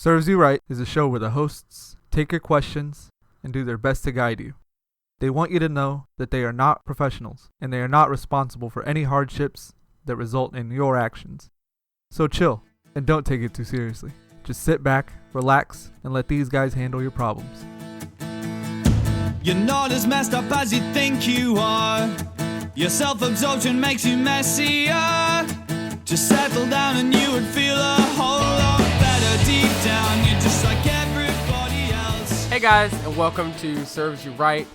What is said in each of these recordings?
Serves You Right is a show where the hosts take your questions and do their best to guide you. They want you to know that they are not professionals and they are not responsible for any hardships that result in your actions. So chill and don't take it too seriously. Just sit back, relax, and let these guys handle your problems. You're not as messed up as you think you are. Your self-absorption makes you messier. Just settle down and you would feel a whole lot better deep down. You're just like everybody else. Hey guys, and welcome to Serves You Right.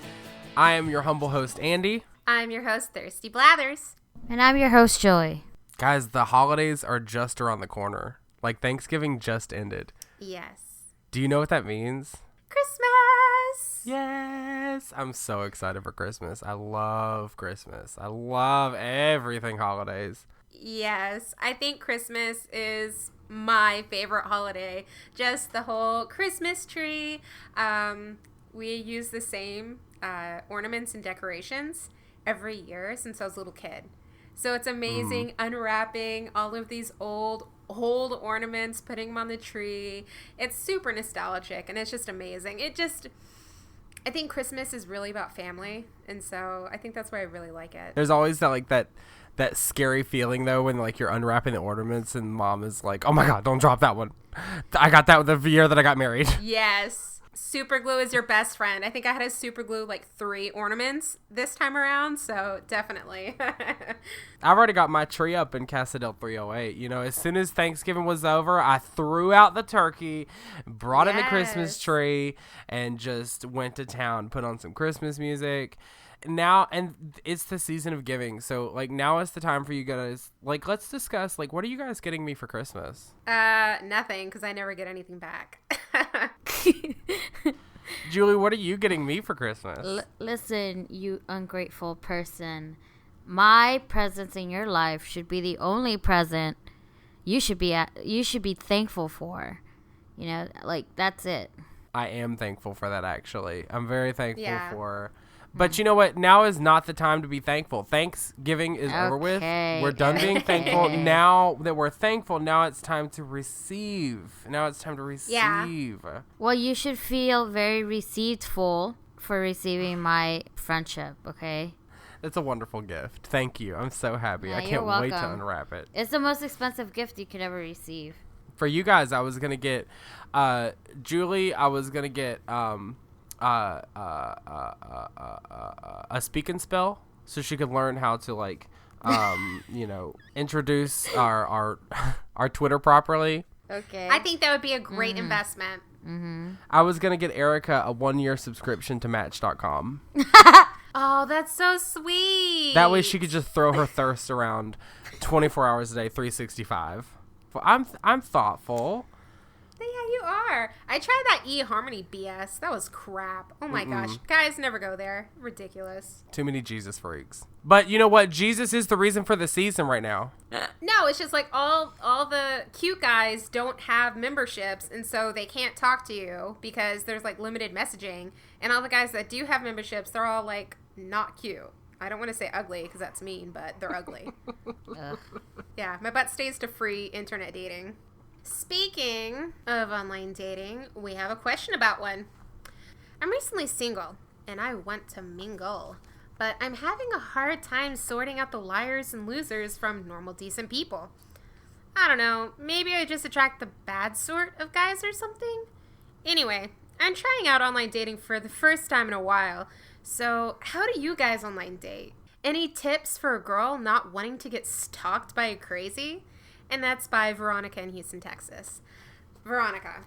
I am your humble host, Andy. I'm your host, Thirsty Blathers. And I'm your host, Joy. Guys, the holidays are just around the corner. Like, Thanksgiving just ended. Yes. Do you know what that means? Christmas! Yes! I'm so excited for Christmas. I love Christmas. I love everything holidays. Yes, I think Christmas is my favorite holiday. Just the whole Christmas tree. We use the same ornaments and decorations every year since I was a little kid. So it's amazing unwrapping all of these old ornaments, putting them on the tree. It's super nostalgic and it's just amazing. I think Christmas is really about family, and so I think that's why I really like it. There's always that scary feeling though when like you're unwrapping the ornaments and mom is like, "Oh my God, don't drop that one. I got that the year that I got married." Yes. Super glue is your best friend. I think I had to super glue like 3 ornaments this time around, so definitely. I've already got my tree up in Casa del 308. You know, as soon as Thanksgiving was over, I threw out the turkey, brought in the Christmas tree, and just went to town, put on some Christmas music. Now, and it's the season of giving, so like now is the time for you guys. Like, let's discuss, like, what are you guys getting me for Christmas? Nothing, because I never get anything back. Julie, what are you getting me for Christmas? Listen, you ungrateful person. My presence in your life should be the only present you should be thankful for. You know, like, that's it. I am thankful for that, actually. I'm very thankful for. But you know what? Now is not the time to be thankful. Thanksgiving is over with. We're done being thankful. Now that we're thankful, now it's time to receive. Yeah. Well, you should feel very receivedful for receiving my friendship, okay? It's a wonderful gift. Thank you. I'm so happy. I can't wait to unwrap it. It's the most expensive gift you could ever receive. For you guys, I was going to get, Julie, I was going to get, a speak and spell so she could learn how to like introduce our Twitter properly. Okay. I think that would be a great investment. I was gonna get Erica a 1-year subscription to Match.com. Oh, that's so sweet. That way she could just throw her thirst around 24 hours a day, 365. Well, I'm thoughtful. Yeah, you are. I tried that eHarmony BS. That was crap. Oh my gosh. Guys, never go there. Ridiculous. Too many Jesus freaks. But you know what? Jesus is the reason for the season right now. No, it's just like all the cute guys don't have memberships, and so they can't talk to you because there's like limited messaging. And all the guys that do have memberships, they're all like not cute. I don't want to say ugly because that's mean, but they're ugly. Yeah, my butt stays to free internet dating. Speaking of online dating, we have a question about one. I'm recently single, and I want to mingle, but I'm having a hard time sorting out the liars and losers from normal, decent people. I don't know, maybe I just attract the bad sort of guys or something? Anyway, I'm trying out online dating for the first time in a while, so how do you guys online date? Any tips for a girl not wanting to get stalked by a crazy? And that's by Veronica in Houston, Texas. Veronica,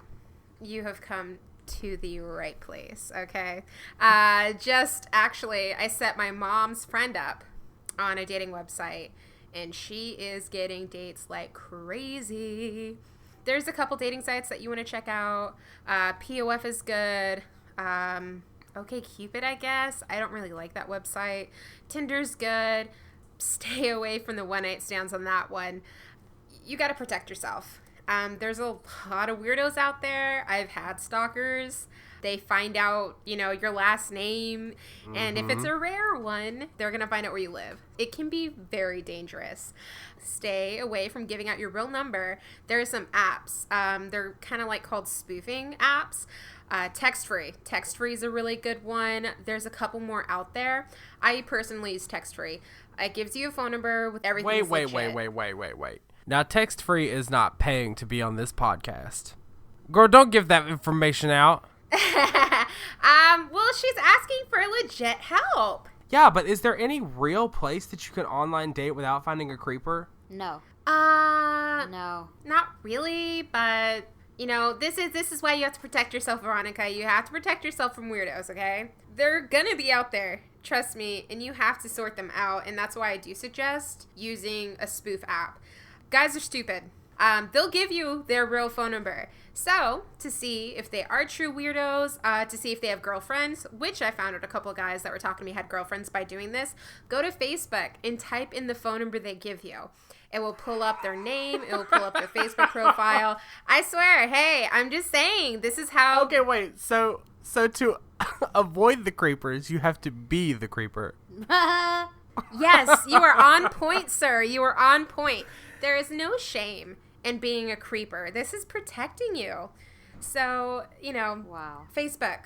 you have come to the right place, okay? I set my mom's friend up on a dating website, and she is getting dates like crazy. There's a couple dating sites that you want to check out. POF is good. OkCupid, I guess. I don't really like that website. Tinder's good. Stay away from the one-night stands on that one. You got to protect yourself. There's a lot of weirdos out there. I've had stalkers. They find out, your last name. And if it's a rare one, they're going to find out where you live. It can be very dangerous. Stay away from giving out your real number. There are some apps. They're kind of like called spoofing apps. Text-free. Text-free is a really good one. There's a couple more out there. I personally use Text-free. It gives you a phone number with everything. Wait. Now, Text-free is not paying to be on this podcast. Girl, don't give that information out. Well, she's asking for legit help. Yeah, but is there any real place that you can online date without finding a creeper? No. No. Not really, but this is why you have to protect yourself, Veronica. You have to protect yourself from weirdos, okay? They're gonna be out there, trust me, and you have to sort them out, and that's why I do suggest using a spoof app. Guys are stupid. They'll give you their real phone number. So, to see if they are true weirdos, to see if they have girlfriends, which I found out a couple of guys that were talking to me had girlfriends by doing this, go to Facebook and type in the phone number they give you. It will pull up their name. It will pull up their Facebook profile. I swear, hey, I'm just saying, this is how... Okay, wait, so to avoid the creepers, you have to be the creeper. Yes, you are on point, sir. You are on point. There is no shame in being a creeper. This is protecting you. So, Wow. Facebook,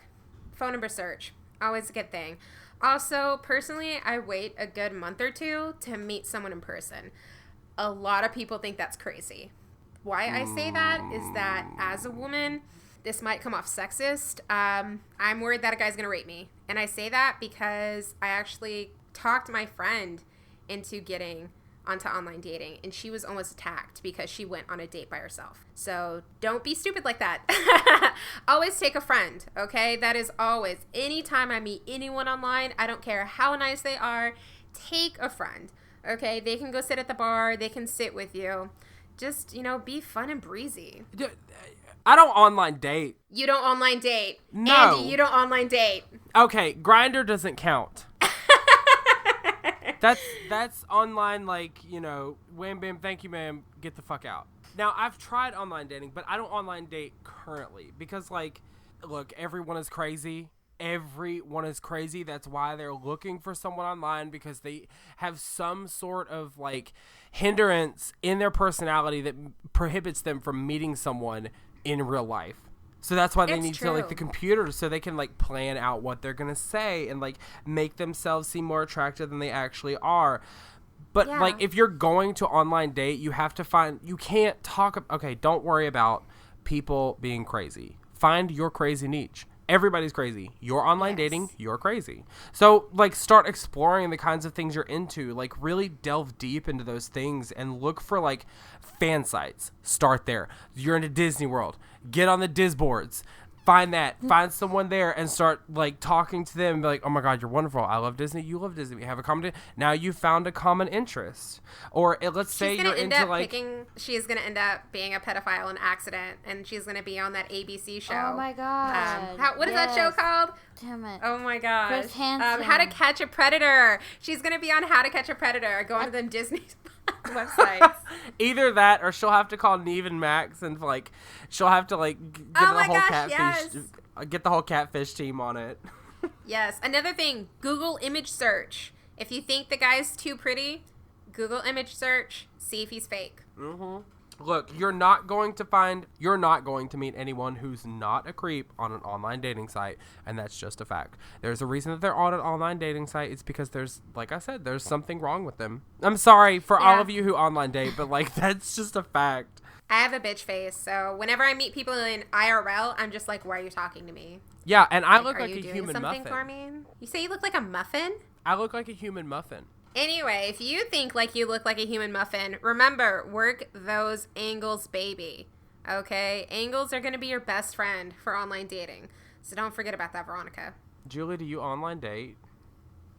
phone number search, always a good thing. Also, personally, I wait a good month or two to meet someone in person. A lot of people think that's crazy. Why I say that is that as a woman, this might come off sexist. I'm worried that a guy's going to rape me. And I say that because I actually talked my friend into getting onto online dating, and she was almost attacked because she went on a date by herself. So don't be stupid like that. Always take a friend, okay? That is always. Anytime I meet anyone online, I don't care how nice they are, take a friend, okay? They can go sit at the bar. They can sit with you. Just, be fun and breezy. I don't online date. You don't online date. No. Andy, you don't online date. Okay, Grindr doesn't count. That's online, like, wham bam, thank you ma'am, get the fuck out. Now, I've tried online dating, but I don't online date currently because, look, everyone is crazy. Everyone is crazy. That's why they're looking for someone online, because they have some sort of, hindrance in their personality that prohibits them from meeting someone in real life. So that's why they need to the computer, so they can plan out what they're gonna say and make themselves seem more attractive than they actually are. But if you're going to online date, you have to you can't talk. Okay, don't worry about people being crazy. Find your crazy niche. Everybody's crazy. You're online dating, you're crazy. So, start exploring the kinds of things you're into. Really delve deep into those things and look for, fan sites. Start there. You're into Disney World. Get on the Disboards. Find that. Find someone there and start, talking to them and be like, oh, my God, you're wonderful. I love Disney. You love Disney. We have a common... Now you found a common interest. Or let's say you're into, she's going to end up being a pedophile in accident, and she's going to be on that ABC show. Oh, my God. What is that show called? Damn it. Oh, my gosh. Chris Hansen. How to Catch a Predator. She's going to be on How to Catch a Predator. Go on to them Disney websites. Either that, or she'll have to call Neve and Max, and she'll have to get the whole catfish team on it. Yes. Another thing, Google image search. If you think the guy's too pretty, Google image search, see if he's fake. Mm-hmm. Look, you're not going to meet anyone who's not a creep on an online dating site, and that's just a fact. There's a reason that they're on an online dating site. It's because there's something wrong with them. I'm sorry for all of you who online date, but that's just a fact. I have a bitch face, so whenever I meet people in IRL, I'm just like, why are you talking to me? Yeah, and I look like a human muffin. Are you doing something for me? You say you look like a muffin? I look like a human muffin. Anyway, if you think you look like a human muffin, remember, work those angles, baby. Okay? Angles are going to be your best friend for online dating. So don't forget about that, Veronica. Julie, do you online date?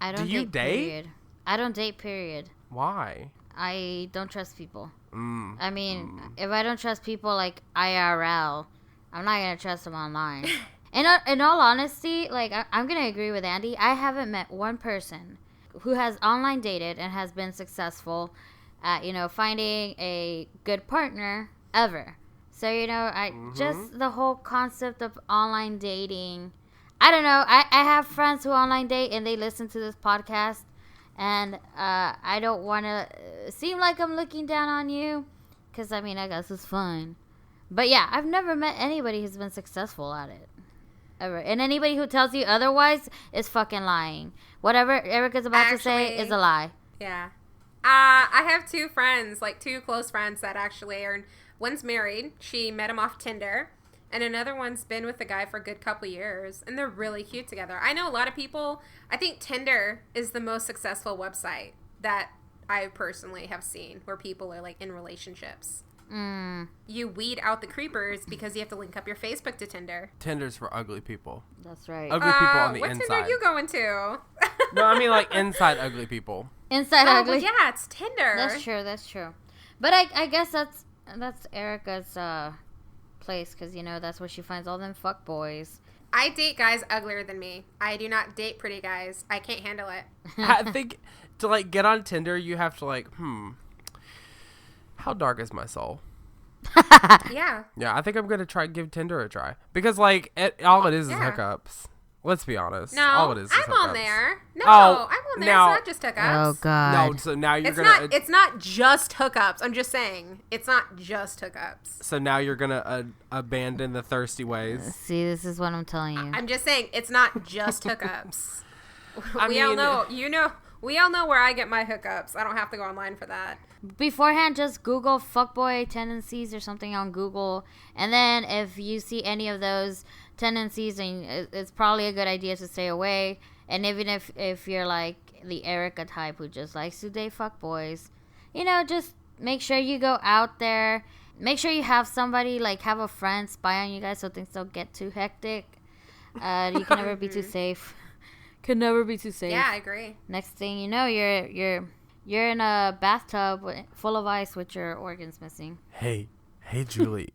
I don't date, period. I don't date, period. Why? I don't trust people. I mean, if I don't trust people IRL, I'm not going to trust them online. In all honesty, I'm going to agree with Andy. I haven't met one person who has online dated and has been successful at, finding a good partner ever. So, just the whole concept of online dating. I don't know. I have friends who online date and they listen to this podcast. And I don't want to seem like I'm looking down on you. Because, I guess it's fun. But, yeah, I've never met anybody who's been successful at it. Ever. And anybody who tells you otherwise is fucking lying. Whatever Erica's about to say is a lie. Yeah. I have two friends, like two close friends that actually are... One's married. She met him off Tinder. And another one's been with the guy for a good couple years. And they're really cute together. I know a lot of people... I think Tinder is the most successful website that I personally have seen where people are, like, in relationships. You weed out the creepers because you have to link up your Facebook to Tinder. Tinder's for ugly people. That's right. Ugly people on the what inside. Tinder are you going to? No, I mean, like, inside ugly people. Inside ugly? Well, yeah, it's Tinder. That's true. But I guess that's Erica's place because, that's where she finds all them fuck boys. I date guys uglier than me. I do not date pretty guys. I can't handle it. I think to, like, get on Tinder, you have to, like, how dark is my soul? Yeah. Yeah, I think I'm going to try give Tinder a try. Because, like, all it is hookups. Let's be honest. No, all it is I'm hookups. on there. No, Oh, I'm on there. now- It's not just hookups. Oh, God. No, so now you're It's going to... it's not just hookups. I'm just saying. It's not just hookups. So now you're going to abandon the thirsty ways. See, this is what I'm telling you. I'm just saying it's not just hookups. I We all mean- know, we all know where I get my hookups. I don't have to go online for that. Beforehand, just Google fuckboy tendencies or something on Google. And then if you see any of those tendencies, and it's probably a good idea to stay away. And even if you're like the Erica type who just likes to date fuckboys, just make sure you go out there. Make sure you have somebody, like have a friend spy on you guys so things don't get too hectic. You can never be too safe. Can never be too safe. Yeah, I agree. Next thing you know, you're in a bathtub full of ice with your organs missing. Hey, Julie.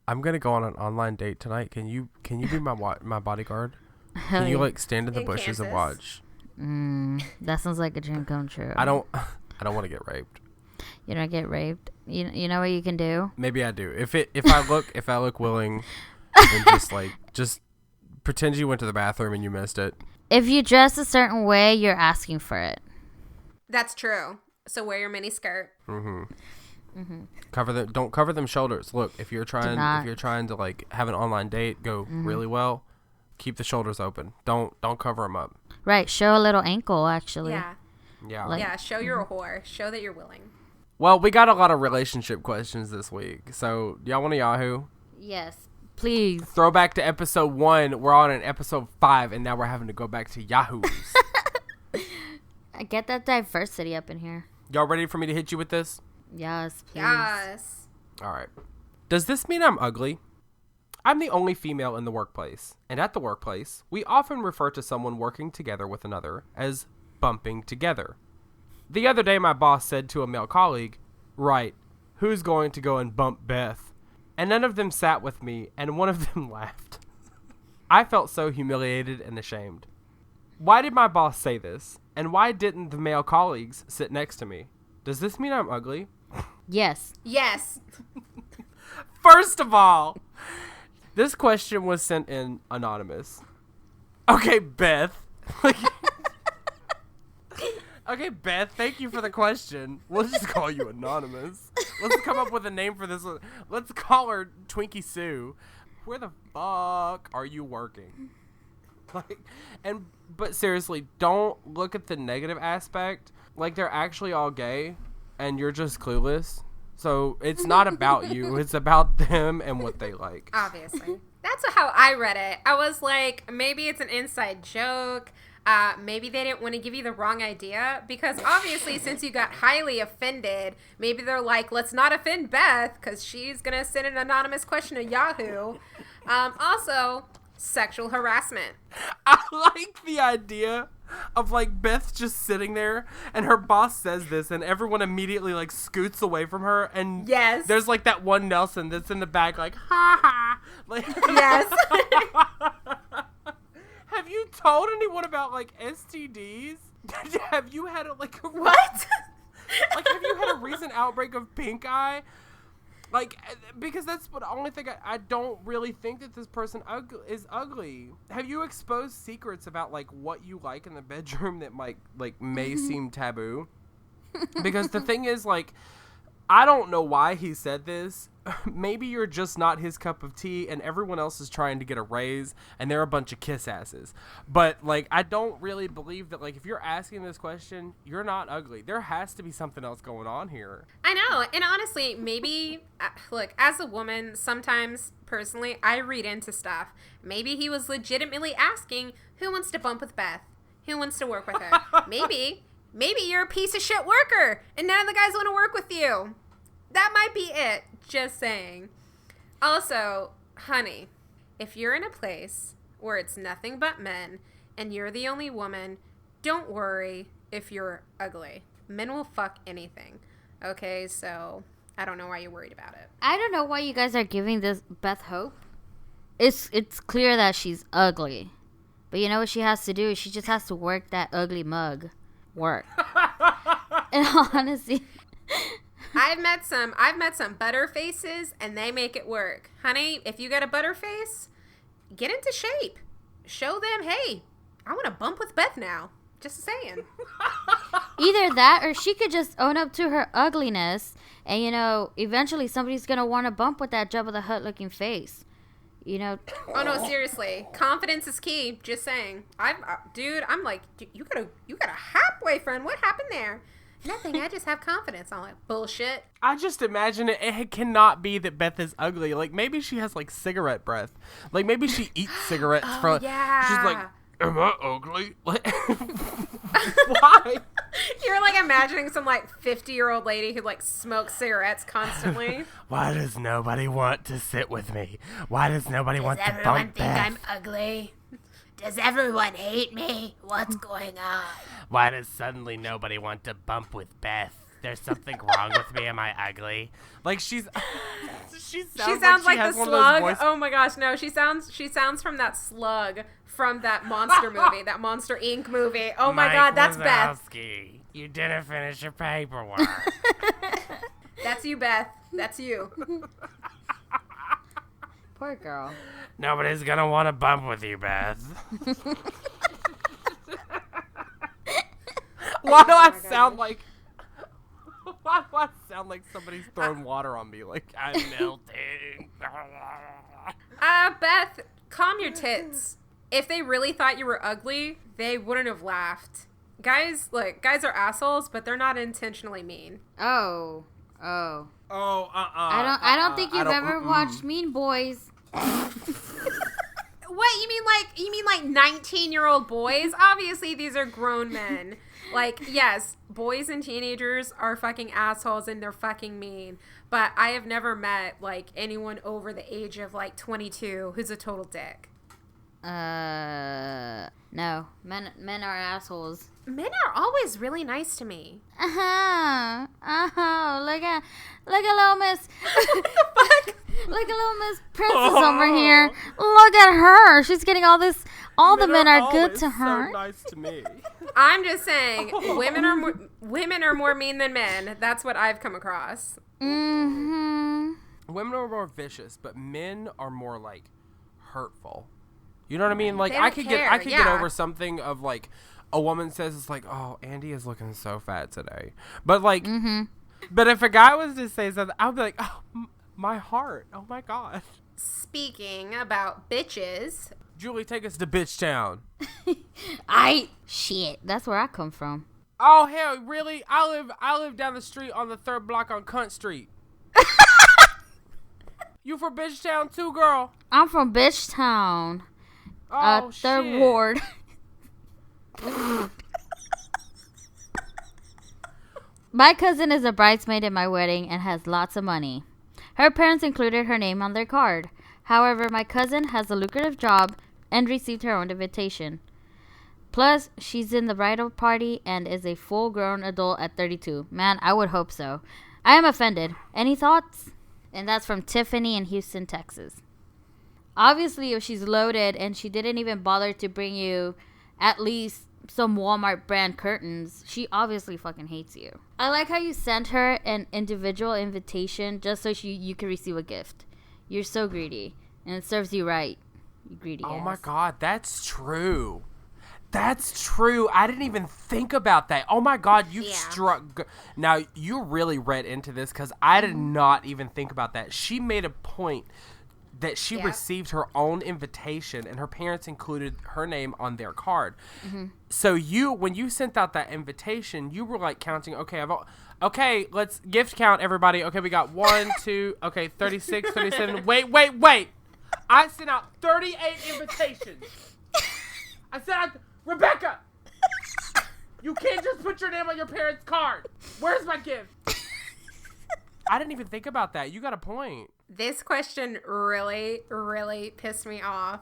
I'm gonna go on an online date tonight. Can you be my bodyguard? Can you like stand in the bushes and watch? That sounds like a dream come true. I don't want to get raped. You don't get raped. You know what you can do? Maybe I do. If I look willing, then just pretend you went to the bathroom and you missed it. If you dress a certain way, you're asking for it. That's true. So wear your mini skirt. Don't cover them shoulders. Look, if you're trying to like have an online date go really well, keep the shoulders open. Don't cover them up. Right. Show a little ankle, actually. Yeah. Yeah. Yeah. Show you're a whore. Show that you're willing. Well, we got a lot of relationship questions this week. So, y'all want a Yahoo? Yes. Please. Throwback to episode 1. We're on in episode 5, and now we're having to go back to Yahoos. Get that diversity up in here. Y'all ready for me to hit you with this? Yes, please. Yes. All right. Does this mean I'm ugly? I'm the only female in the workplace, and at the workplace, we often refer to someone working together with another as bumping together. The other day, my boss said to a male colleague, "Right, who's going to go and bump Beth?" And none of them sat with me, and one of them laughed. I felt so humiliated and ashamed. Why did my boss say this? And why didn't the male colleagues sit next to me? Does this mean I'm ugly? Yes. Yes. First of all, this question was sent in anonymous. Okay, Beth. Okay, Beth, thank you for the question. We'll just call you anonymous. Let's come up with a name for this one. Let's call her Twinkie Sue. Where the fuck are you working? But seriously, don't look at the negative aspect. Like, they're actually all gay, and you're just clueless. So it's not about you. It's about them and what they like. Obviously. That's how I read it. I was like, maybe it's an inside joke. Maybe they didn't want to give you the wrong idea. Because obviously, since you got highly offended, maybe they're like, let's not offend Beth because she's going to send an anonymous question to Yahoo. Also, sexual harassment. I like the idea of like Beth just sitting there and her boss says this and everyone immediately like scoots away from her and Yes. there's like that one Nelson that's in the back like ha ha like Yes. Have you told anyone about like STDs? Have you had like What? like have you had a recent outbreak of pink eye? Like, because that's what the only thing I don't really think that this person is ugly. Have you exposed secrets about, like, what you like in the bedroom that might, like, may seem taboo? Because the thing is, like, I don't know why he said this. Maybe you're just not his cup of tea and everyone else is trying to get a raise and they're a bunch of kiss asses. But, like, I don't really believe that, like, if you're asking this question, you're not ugly. There has to be something else going on here. I know. And honestly, maybe, look, as a woman, sometimes, personally, I read into stuff. Maybe he was legitimately asking, who wants to bump with Beth? Who wants to work with her? Maybe you're a piece of shit worker and none of the guys want to work with you. That might be it. Just saying. Also, honey, if you're in a place where it's nothing but men and you're the only woman, don't worry if you're ugly. Men will fuck anything. Okay, so I don't know why you're worried about it. I don't know why you guys are giving this Beth hope. It's clear that she's ugly. But you know what she has to do? She just has to work that ugly mug. Work. And honestly... I've met some butter faces and they make it work. Honey, if you got a butter face, get into shape. Show them, hey, I want to bump with Beth now. Just saying. Either that or she could just own up to her ugliness and, you know, eventually somebody's going to want to bump with that Jabba the Hutt looking face. You know. Oh, no, seriously. Confidence is key. Just saying. I'm like, you got a hot boyfriend. What happened there? Nothing. I just have confidence. I'm like, bullshit. I just imagine it cannot be that Beth is ugly. Like, maybe she has, like, cigarette breath. Like, maybe she eats cigarettes from... Yeah. She's like, am I ugly? Like, why? You're, like, imagining some, like, 50-year-old lady who, like, smokes cigarettes constantly. Why does nobody want to sit with me? Why does nobody want to bump Beth? Does everyone think I'm ugly? Does everyone hate me? What's going on? Why does suddenly nobody want to bump with Beth? There's something wrong with me. Am I ugly? Like she sounds like the slug. Oh my gosh, no, she sounds from that slug from that monster movie, that Monster Inc. movie. Oh my God, that's Beth. You didn't finish your paperwork. That's you, Beth. That's you. Poor girl. Nobody's gonna want to bump with you, Beth. Why do I sound like? Why do I sound like somebody's throwing water on me? Like I'm melting. Beth, calm your tits. If they really thought you were ugly, they wouldn't have laughed. Guys are assholes, but they're not intentionally mean. Oh. I don't think you've ever watched Mean Boys. What, you mean like 19-year-old boys? Obviously these are grown men. Like, yes, boys and teenagers are fucking assholes and they're fucking mean. But I have never met, like, anyone over the age of, like, 22 who's a total dick. No. Men are assholes. Men are always really nice to me. Look at little Miss. Fuck. Look at little Miss Princess over here. Look at her. She's getting all this. All the men are good to her. So nice to me. I'm just saying, women are more mean than men. That's what I've come across. Mm-hmm. Women are more vicious, but men are more like hurtful. You know what I mean? Like I could get over something of like a woman says it's like, oh, Andy is looking so fat today. But like, but if a guy was to say something, I'd be like, oh, my heart. Oh my God. Speaking about bitches. Julie, take us to Bitch Town. Shit. That's where I come from. Oh hell, really? I live down the street on the 3rd block on Cunt Street. You from Bitch Town too, girl? I'm from Bitch Town. Oh, 3rd Ward. My cousin is a bridesmaid at my wedding and has lots of money. Her parents included her name on their card. However, my cousin has a lucrative job and received her own invitation. Plus, she's in the bridal party and is a full-grown adult at 32. Man, I would hope so. I am offended. Any thoughts? And that's from Tiffany in Houston, Texas. Obviously, if she's loaded and she didn't even bother to bring you at least some Walmart brand curtains, she obviously fucking hates you. I like how you sent her an individual invitation just so you could receive a gift. You're so greedy, and it serves you right, you greedy ass. Oh my God, that's true. That's true. I didn't even think about that. Oh my God, you struck. Now, you really read into this because I did not even think about that. She made a point that she received her own invitation and her parents included her name on their card. Mm-hmm. So when you sent out that invitation, you were like counting, okay, let's gift count everybody. Okay, we got 1, 2, okay, 36, 37. Wait. I sent out 38 invitations. I sent out, Rebecca, you can't just put your name on your parents' card. Where's my gift? I didn't even think about that. You got a point. This question really, really pissed me off.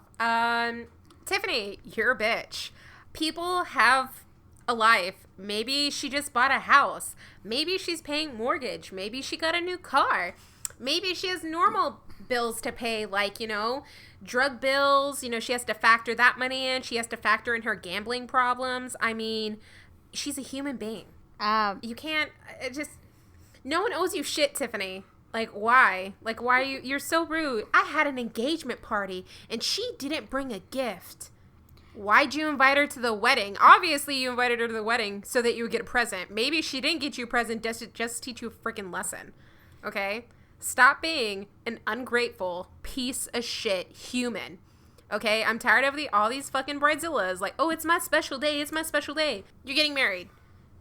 Tiffany, you're a bitch. People have a life. Maybe she just bought a house. Maybe she's paying mortgage. Maybe she got a new car. Maybe she has normal bills to pay, like, drug bills. She has to factor that money in. She has to factor in her gambling problems. I mean, she's a human being. You can't, no one owes you shit, Tiffany. Like, why? Like, why are you're so rude. I had an engagement party, and she didn't bring a gift. Why'd you invite her to the wedding? Obviously, you invited her to the wedding so that you would get a present. Maybe she didn't get you a present just to teach you a freaking lesson. Okay? Stop being an ungrateful piece of shit human. Okay? I'm tired of all these fucking Bridezillas. Like, oh, it's my special day. It's my special day. You're getting married.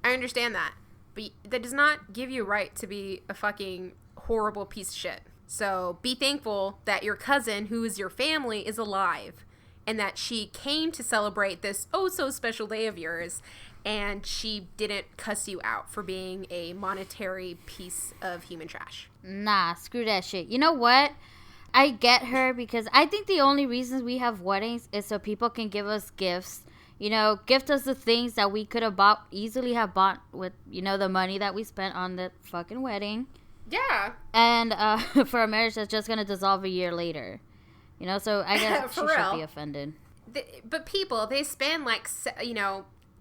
I understand that. But that does not give you a right to be a fucking horrible piece of shit. So be thankful that your cousin, who is your family, is alive and that she came to celebrate this oh so special day of yours, and she didn't cuss you out for being a monetary piece of human trash. Nah, screw that shit. You know what? I get her because I think the only reasons we have weddings is so people can give us gifts. Gift us the things that we could have easily have bought with, the money that we spent on the fucking wedding. Yeah. And for a marriage that's just going to dissolve a year later. So I guess she should be offended. But people, they spend like,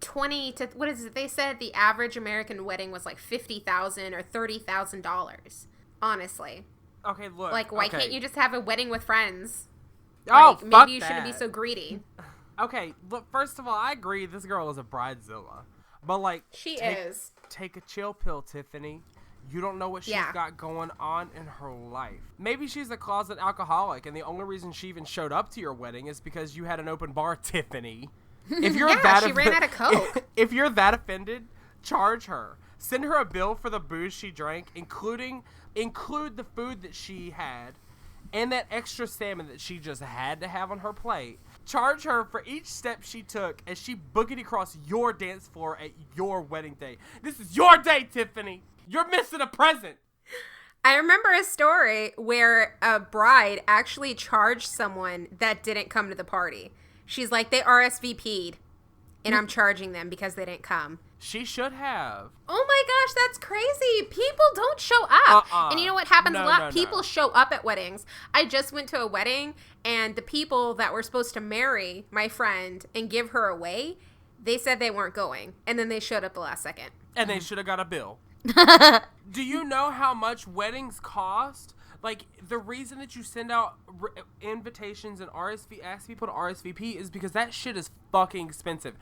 20 to, what is it? They said the average American wedding was like $50,000 or $30,000. Honestly. Okay, look. Like, why can't you just have a wedding with friends? Oh, like, fuck maybe you shouldn't be so greedy. Okay, look, first of all, I agree this girl is a bridezilla. But, like, she is. Take a chill pill, Tiffany. You don't know what she's got going on in her life. Maybe she's a closet alcoholic, and the only reason she even showed up to your wedding is because you had an open bar, Tiffany. If you're she ran out of Coke. If you're that offended, charge her. Send her a bill for the booze she drank, include the food that she had, and that extra salmon that she just had to have on her plate. Charge her for each step she took as she boogity crossed your dance floor at your wedding day. This is your day, Tiffany. You're missing a present. I remember a story where a bride actually charged someone that didn't come to the party. She's like, they RSVP'd, and I'm charging them because they didn't come. She should have. Oh my gosh, that's crazy. People don't show up. And you know what happens a lot? People show up at weddings. I just went to a wedding, and the people that were supposed to marry my friend and give her away, they said they weren't going. And then they showed up the last second. And they should have got a bill. Do you know how much weddings cost? Like, the reason that you send out invitations and ask people to RSVP is because that shit is fucking expensive.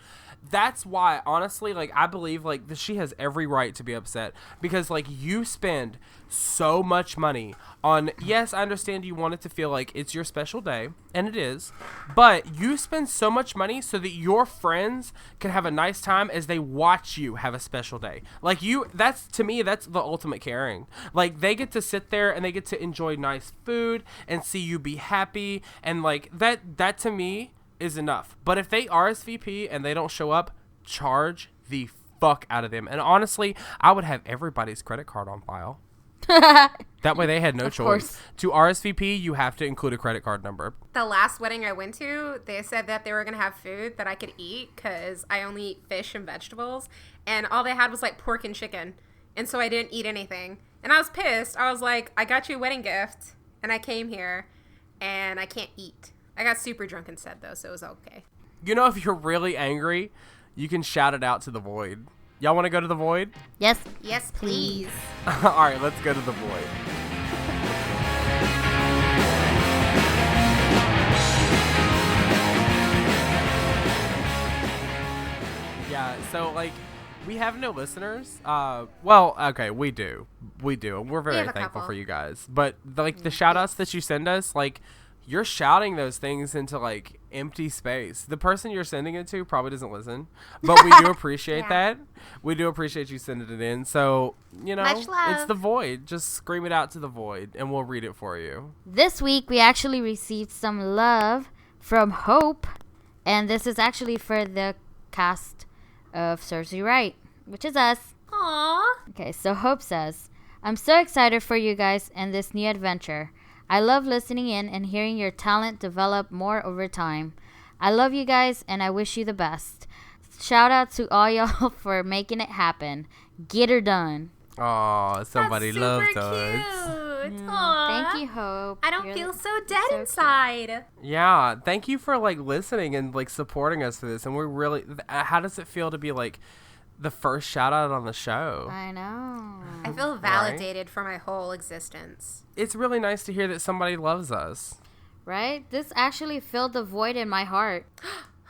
That's why, honestly, like, I believe, like, she has every right to be upset. Because, like, you spend so much money on, yes, I understand you want it to feel like it's your special day, and it is, but you spend so much money so that your friends can have a nice time as they watch you have a special day. Like, that's, to me, that's the ultimate caring. Like, they get to sit there and they get to enjoy nice food and see you be happy, and, like, that to me is enough. But if they RSVP and they don't show up, charge the fuck out of them. And honestly, I would have everybody's credit card on file. That way they had no choice. To RSVP, you have to include a credit card number. The last wedding I went to, they said that they were going to have food that I could eat because I only eat fish and vegetables. And all they had was like pork and chicken. And so I didn't eat anything. And I was pissed. I was like, I got you a wedding gift. And I came here and I can't eat. I got super drunk instead though, so it was okay. You know, if you're really angry, you can shout it out to the void. Y'all want to go to the void? Yes. Yes, please. All right, let's go to the void. Yeah, so like we have no listeners. Well, okay, we do. And we're very have a thankful couple. for you guys. But the shout outs that you send us, like you're shouting those things into like empty space. The person you're sending it to probably doesn't listen, but we do appreciate Yeah. that. We do appreciate you sending it in. So, you know, Much love. it's the void. Just scream it out to the void and we'll read it for you. This week we actually received some love from Hope, and this is actually for the cast of Serves You Right, which is us. Aww. Okay, so Hope says, I'm so excited for you guys and this new adventure. I love listening in and hearing your talent develop more over time. I love you guys and I wish you the best. Shout out to all y'all for making it happen. Get her done. Oh, somebody That's loves super us. cute. Aw. Thank you, Hope. I don't You're feel the- so dead so inside. Yeah, thank you for like listening and like supporting us for this. And we're really, how does it feel to be like the first shout out on the show? I know. I feel validated for my whole existence. It's really nice to hear that somebody loves us. Right? This actually filled the void in my heart.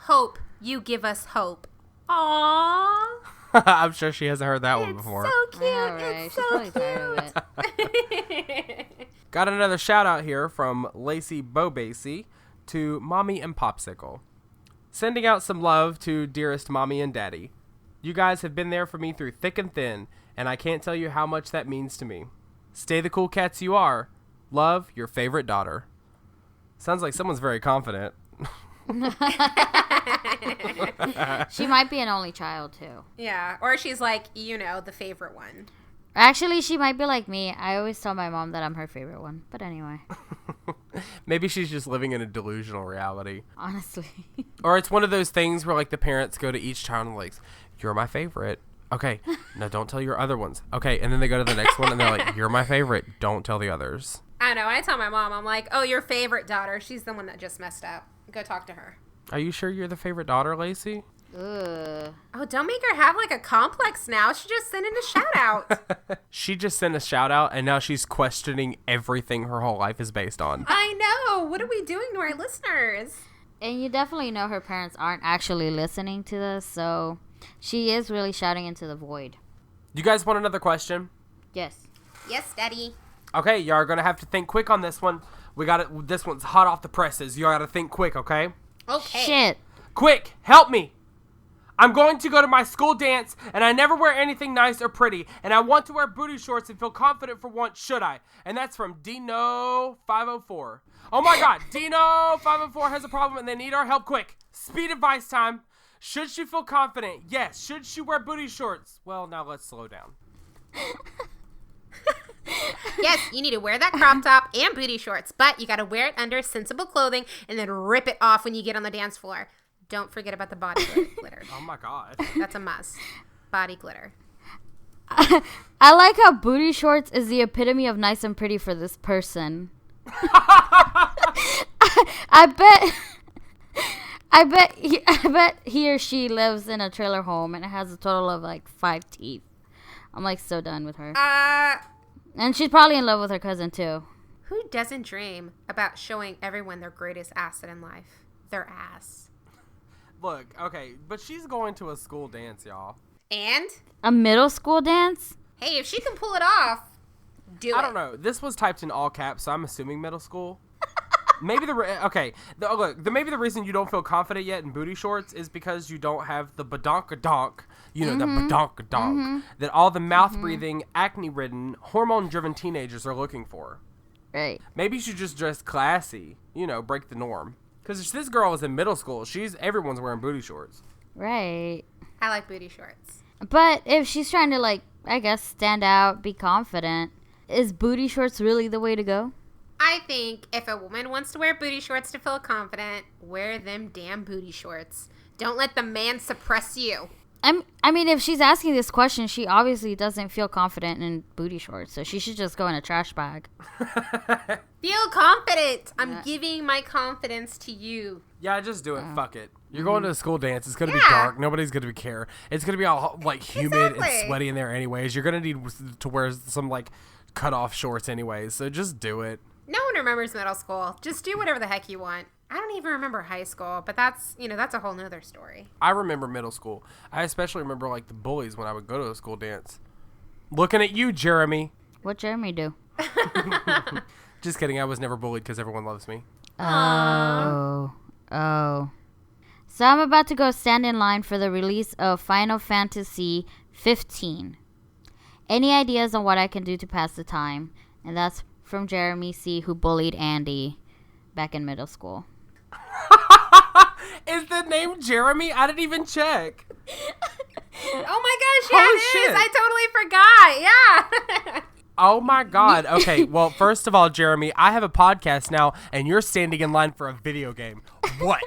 Hope, you give us hope. Aww. I'm sure she hasn't heard that one It's before. so cute. I know, right? It's She's so probably tired of cute. Got another shout out here from Lacey Bobasey to Mommy and Popsicle. Sending out some love to dearest Mommy and Daddy. You guys have been there for me through thick and thin, and I can't tell you how much that means to me. Stay the cool cats you are. Love, your favorite daughter. Sounds like someone's very confident. She might be an only child, too. Yeah, or she's like, you know, the favorite one. Actually, she might be like me. I always tell my mom that I'm her favorite one. But anyway, Maybe she's just living in a delusional reality. honestly. Or it's one of those things where like the parents go to each child and like, you're my favorite. Okay, now don't tell your other ones. Okay, and then they go to the next one and they're like, you're my favorite. Don't tell the others. I know. I tell my mom, I'm like, oh, your favorite daughter. She's the one that just messed up. Go talk to her. Are you sure you're the favorite daughter, Lacey? Ugh. Oh, don't make her have like a complex now. She just sent in a shout out. She just sent a shout out and now she's questioning everything her whole life is based on. I know. What are we doing to our listeners? And you definitely know her parents aren't actually listening to this, so she is really shouting into the void. You guys want another question? Yes. Yes, Daddy. Okay, y'all are gonna have to think quick on this one. We got it. This one's hot off the presses. You gotta think quick, okay? Okay. Shit. Quick, help me. I'm going to go to my school dance, and I never wear anything nice or pretty, and I want to wear booty shorts and feel confident for once, should I? And that's from Dino504. Oh my god, Dino504 has a problem, and they need our help quick. Speed advice time. Should she feel confident? Yes. Should she wear booty shorts? Well, now let's slow down. Yes, you need to wear that crop top and booty shorts, but you got to wear it under sensible clothing and then rip it off when you get on the dance floor. Don't forget about the body glitter. Oh my god. That's a must. Body glitter. I like how booty shorts is the epitome of nice and pretty for this person. I bet he or she lives in a trailer home and has a total of like 5 teeth. I'm like so done with her. And she's probably in love with her cousin too. Who doesn't dream about showing everyone their greatest asset in life? Their ass. Look, okay, but she's going to a school dance, y'all. And, A middle school dance? hey, if she can pull it off, do it. I don't know. This was typed in all caps, so I'm assuming middle school. Maybe maybe the reason you don't feel confident yet in booty shorts is because you don't have the badonkadonk, the badonkadonk that all the mouth-breathing, acne-ridden, hormone-driven teenagers are looking for. Right. Maybe you should just dress classy, break the norm. Because this girl is in middle school. Everyone's wearing booty shorts. Right. I like booty shorts. But if she's trying to, like, I guess, stand out, be confident, is booty shorts really the way to go? I think if a woman wants to wear booty shorts to feel confident, wear them damn booty shorts. Don't let the man suppress you. I mean, if she's asking this question, she obviously doesn't feel confident in booty shorts, so she should just go in a trash bag. Feel confident. I'm giving my confidence to you. Yeah, just do it. Fuck it. You're going to a school dance. It's going to be dark. Nobody's going to care. It's going to be all like humid and sweaty in there anyways. You're going to need to wear some like cut off shorts anyways. So just do it. No one remembers middle school. Just do whatever the heck you want. I don't even remember high school, but that's a whole nother story. I remember middle school. I especially remember like the bullies when I would go to a school dance. Looking at you, Jeremy. What Jeremy do? Just kidding. I was never bullied because everyone loves me. Oh. So I'm about to go stand in line for the release of Final Fantasy 15. Any ideas on what I can do to pass the time? And that's from Jeremy C., who bullied Andy back in middle school. Is the name Jeremy? I didn't even check. Oh my gosh, yeah, it is. I totally forgot. Yeah. Oh my God. Okay, well, first of all, Jeremy, I have a podcast now, and you're standing in line for a video game. What?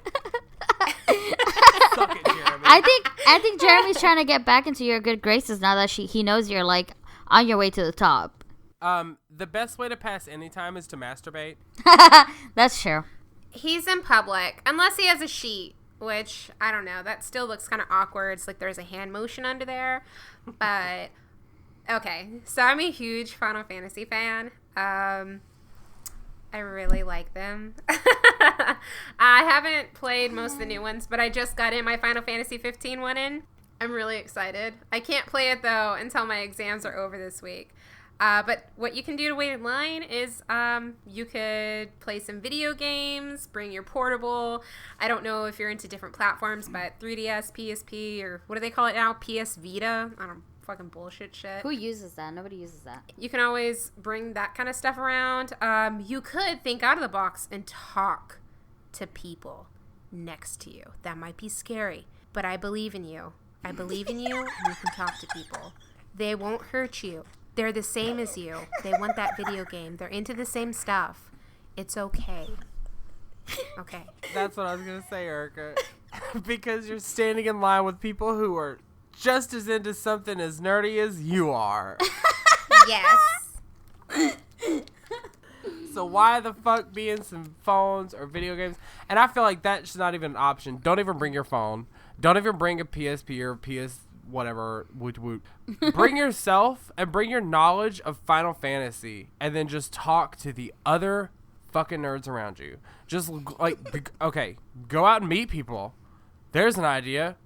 Suck it, Jeremy. I think Jeremy's trying to get back into your good graces now that he knows you're like on your way to the top. The best way to pass any time is to masturbate. That's true. He's in public, unless he has a sheet, which, I don't know, that still looks kind of awkward. It's like there's a hand motion under there. But, okay, so I'm a huge Final Fantasy fan. I really like them. I haven't played most of the new ones, but I just got in my Final Fantasy 15 one in. I'm really excited. I can't play it, though, until my exams are over this week. But what you can do to wait in line is you could play some video games, bring your portable. I don't know if you're into different platforms, but 3DS, PSP, or what do they call it now? PS Vita? I don't know, fucking bullshit shit. Who uses that? Nobody uses that. You can always bring that kind of stuff around. You could think out of the box and talk to people next to you. That might be scary, but I believe in you. I believe in you, and you can talk to people. They won't hurt you. They're the same as you. They want that video game. They're into the same stuff. It's okay. Okay. That's what I was going to say, Erica. Because you're standing in line with people who are just as into something as nerdy as you are. Yes. So why the fuck be in some phones or video games? And I feel like that's not even an option. Don't even bring your phone. Don't even bring a PSP or PS whatever. Woot woot. Bring yourself and bring your knowledge of Final Fantasy, and then just talk to the other fucking nerds around you. Just like, okay, go out and meet people. There's an idea.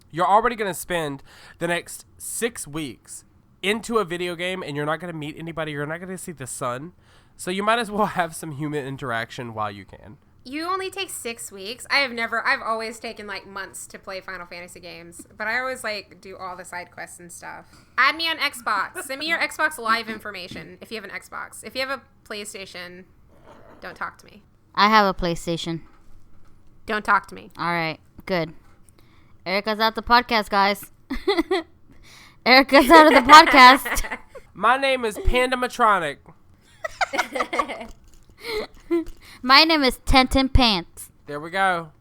You're already going to spend the next 6 weeks into a video game, and you're not going to meet anybody. You're not going to see the sun. So you might as well have some human interaction while you can. You only take 6 weeks. I've always taken like months to play Final Fantasy games, but I always like do all the side quests and stuff. Add me on Xbox. Send me your Xbox Live information if you have an Xbox. If you have a PlayStation, don't talk to me. I have a PlayStation. Don't talk to me. All right, good. Erica's out the podcast, guys. Erica's out of the podcast. My name is Pandamatronic. My name is Tentin Pants. There we go.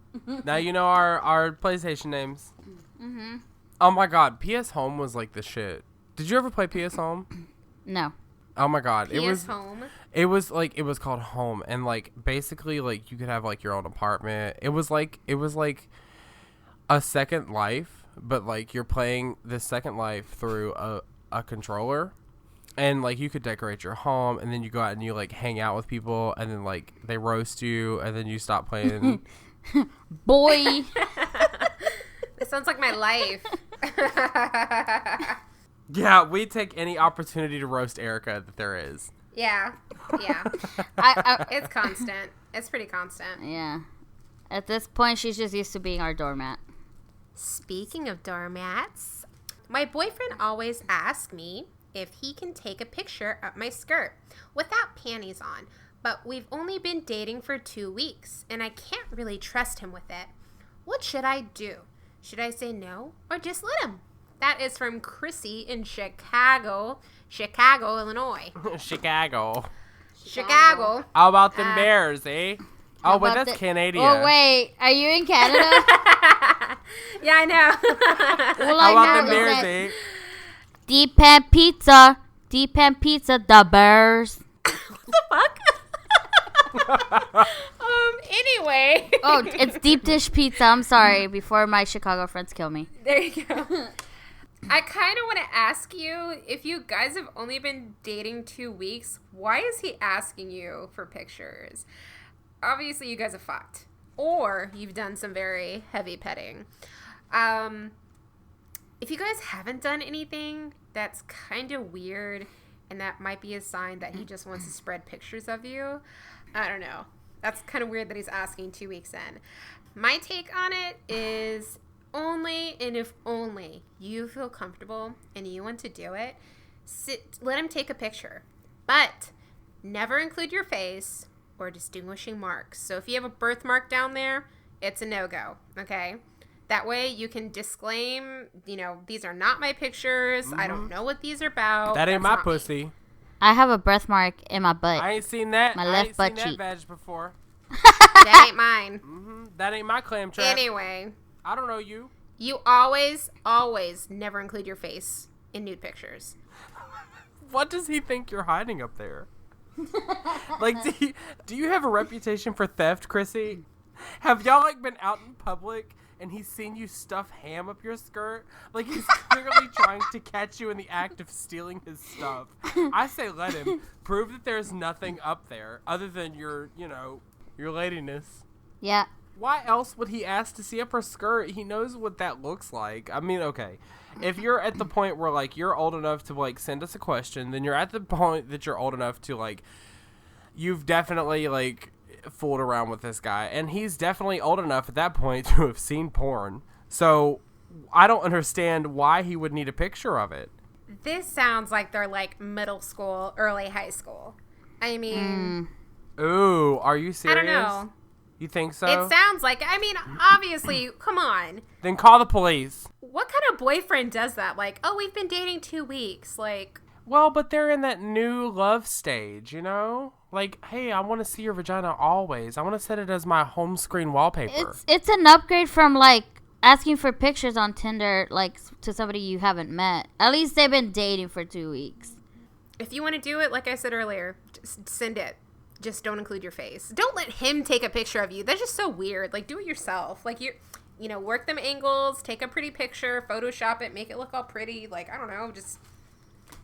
Now you know our PlayStation names. Mm-hmm. Oh my God, PS Home was like the shit. Did you ever play PS Home? No. Oh my God, PS Home. It was called Home, and like basically like you could have like your own apartment. It was like a Second Life, but like you're playing the Second Life through a controller. And, like, you could decorate your home, and then you go out and you, like, hang out with people, and then, like, they roast you, and then you stop playing. Boy. This sounds like my life. Yeah, we take any opportunity to roast Erica that there is. Yeah. It's constant. It's pretty constant. Yeah. At this point, she's just used to being our doormat. Speaking of doormats, my boyfriend always asks me if he can take a picture of my skirt without panties on, but we've only been dating for 2 weeks, and I can't really trust him with it. What should I do? Should I say no or just let him? That is from Chrissy in Chicago, Illinois. Chicago. How about them Bears, eh? Oh, but that's Canadian. Oh, wait. Are you in Canada? Yeah, I know. All How about I them know bears, is that eh? deep pan pizza. Deep pan pizza, the bears. The fuck? Anyway. Oh, it's deep dish pizza. I'm sorry. Before my Chicago friends kill me. There you go. I kind of want to ask you, if you guys have only been dating 2 weeks, why is he asking you for pictures? Obviously, you guys have fucked. Or you've done some very heavy petting. If you guys haven't done anything, that's kind of weird. And that might be a sign that he just wants to spread pictures of you. I don't know. That's kind of weird that he's asking 2 weeks in. My take on it is only and if only you feel comfortable and you want to do it, let him take a picture. But never include your face or distinguishing marks. So if you have a birthmark down there, it's a no-go, okay? That way you can disclaim, these are not my pictures. I don't know what these are about. That ain't That's my not me. pussy. I have a birthmark in my butt. I ain't seen that. My I left ain't butt seen cheek. that vag before. That ain't mine. That ain't my clam trap. Anyway, I don't know you. you always never include your face in nude pictures. What does he think you're hiding up there? Like, do you have a reputation for theft, Chrissy? Have y'all been out in public and he's seen you stuff ham up your skirt? Like, he's clearly trying to catch you in the act of stealing his stuff. I say let him. Prove that there's nothing up there other than your ladiness. Yeah. Why else would he ask to see up her skirt? He knows what that looks like. I mean, okay. If you're at the point where, you're old enough to, send us a question, then you're at the point that you're old enough to, you've definitely, fooled around with this guy. And he's definitely old enough at that point to have seen porn. So, I don't understand why he would need a picture of it. This sounds like they're middle school, early high school. I mean, Ooh, are you serious? I don't know. You think so? It sounds like, obviously, come on. Then call the police. What kind of boyfriend does that? We've been dating 2 weeks. Well, but they're in that new love stage, hey, I want to see your vagina always. I want to set it as my home screen wallpaper. It's an upgrade from asking for pictures on Tinder to somebody you haven't met. At least they've been dating for 2 weeks. if you want to do it, like I said earlier, just send it. Just don't include your face. Don't let him take a picture of you. That's just so weird. Do it yourself. Work them angles, take a pretty picture, Photoshop it, make it look all pretty. I don't know,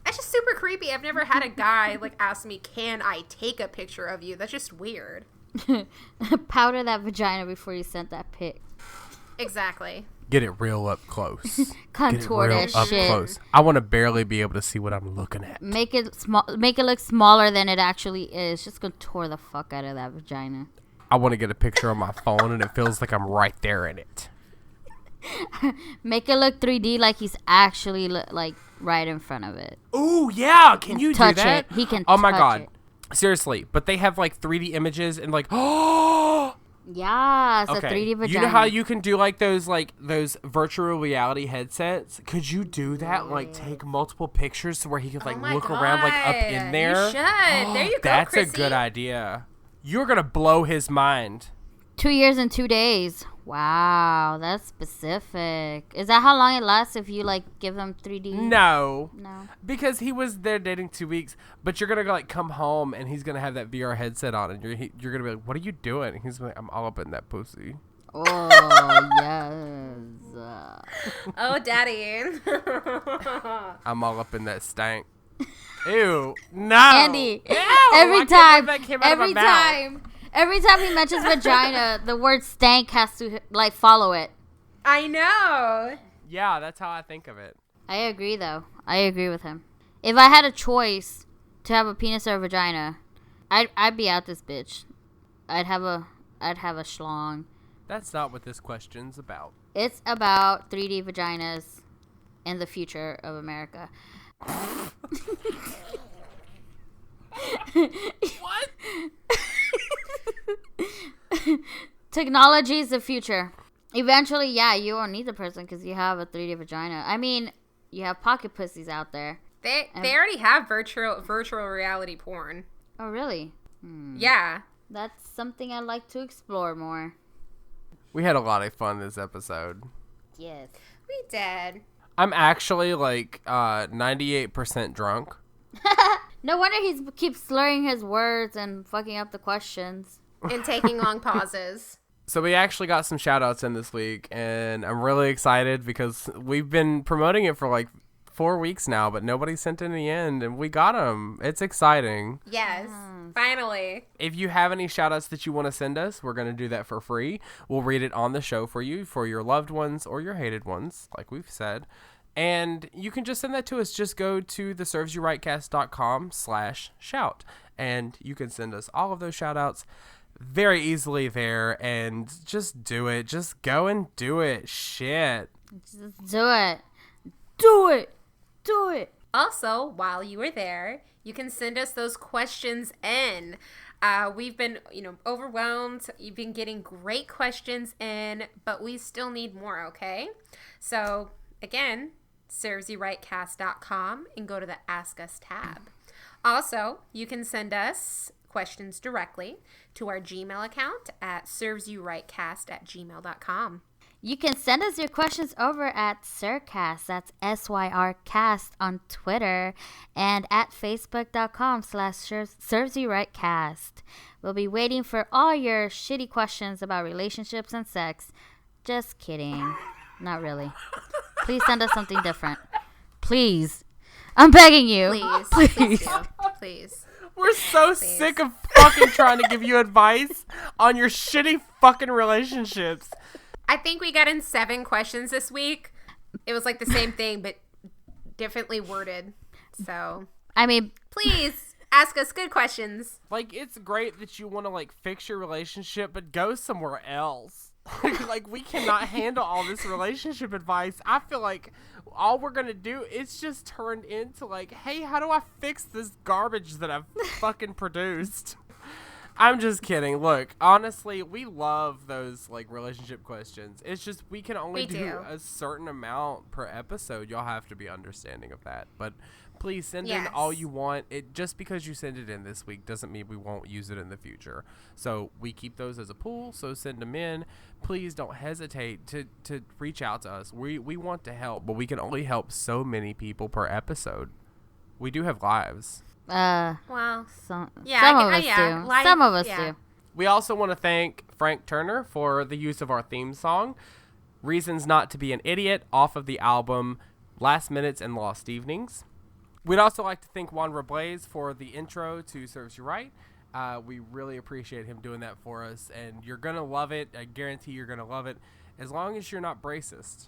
that's just super creepy. I've never had a guy ask me, can I take a picture of you? That's just weird. Powder that vagina before you sent that pic. Exactly. Get it real up close. Contour that up shit. close. I want to barely be able to see what I'm looking at. Make it small. Make it look smaller than it actually is. Just contour the fuck out of that vagina. I want to get a picture on my phone and it feels like I'm right there in it. Make it look 3D, like he's actually right in front of it. Ooh, yeah. Can you do touch that? it. He can. Oh my touch god. it. Seriously, but they have 3D images and oh. Yeah, it's a 3D vagina. You know how you can do those virtual reality headsets? Could you do that? Take multiple pictures to where he could Oh my look around up in there? You should. There you go, That's Chrissy. a good idea. You're gonna blow his mind. 2 years and 2 days. Wow, that's specific. Is that how long it lasts if you give them 3D? No. No. Because he was there dating 2 weeks, but you're gonna come home and he's gonna have that VR headset on, and you're gonna be like, "What are you doing?" And he's like, "I'm all up in that pussy." Oh yes. Oh, daddy. I'm all up in that stank. Ew. No. Andy. Ew, Every I can't time. believe that came out of my Every mouth. time. Every time he mentions vagina, the word stank has to follow it. I know. Yeah, that's how I think of it. I agree though. I agree with him. If I had a choice to have a penis or a vagina, I'd be out this bitch. I'd have a schlong. That's not what this question's about. It's about 3D vaginas and the future of America. What? Technology is the future. Eventually, yeah, you won't need the person because you have a 3D vagina. I mean, you have pocket pussies out there. They already have virtual reality porn. Oh, really? Yeah. That's something I'd like to explore more. We had a lot of fun this episode. Yes. We did. I'm actually like 98% drunk. No wonder he keeps slurring his words and fucking up the questions. And taking long pauses. So we actually got some shout outs in this week, and I'm really excited because we've been promoting it for like 4 weeks now, but nobody sent any in, and we got them. It's exciting. Yes. Finally. If you have any shout outs that you want to send us, we're going to do that for free. We'll read it on the show for you, for your loved ones or your hated ones, like we've said. And you can just send that to us. Just go to theservesyouRightcast.com/shout, and you can send us all of those shout outs very easily there, and just do it. Just go and do it. Shit. Just do it. Do it. Do it. Also, while you were there, you can send us those questions in. We've been, overwhelmed. You've been getting great questions in, but we still need more, okay? So, again, servesyouRightcast.com and go to the Ask Us tab. Also, you can send us questions directly to our Gmail account at servesyouRightcast@gmail.com. You can send us your questions over at Syrcast, that's SYRcast on Twitter, and at facebook.com/servesyouRightcast. We'll be waiting for all your shitty questions about relationships and sex. Just kidding. Not really. Please send us something different. Please. I'm begging you. Please. Please. We're so sick of fucking trying to give you advice on your shitty fucking relationships. I think we got in 7 questions this week. It was like the same thing, but differently worded. So, I mean, please ask us good questions. Like, it's great that you want to, like, fix your relationship, but go somewhere else. Like, we cannot handle all this relationship advice. I feel like all we're going to do is just turn into, like, hey, how do I fix this garbage that I've fucking produced? I'm just kidding. Look, honestly, we love those, like, relationship questions. It's just we can only do a certain amount per episode. Y'all have to be understanding of that. But please send in all you want. It just because you send it in this week doesn't mean we won't use it in the future. So we keep those as a pool, so send them in. Please don't hesitate to reach out to us. We want to help, but we can only help so many people per episode. We do have lives. Well, some of us do. Life, some of us do. We also want to thank Frank Turner for the use of our theme song, Reasons Not to Be an Idiot, off of the album Last Minutes and Lost Evenings. We'd also like to thank Juan Robles for the intro to Serves You Right. We really appreciate him doing that for us, and you're going to love it. I guarantee you're going to love it, as long as you're not racist.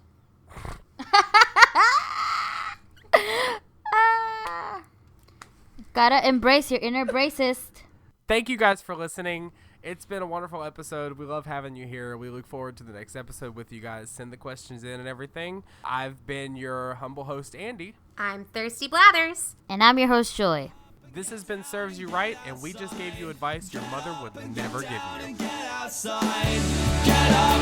Gotta embrace your inner racist. Thank you guys for listening. It's been a wonderful episode. We love having you here. We look forward to the next episode with you guys. Send the questions in and everything. I've been your humble host, Andy. I'm Thirsty Blathers. And I'm your host, Joy. This has been Serves You Right, and we just gave you advice your mother would never give you. Get outside, get out.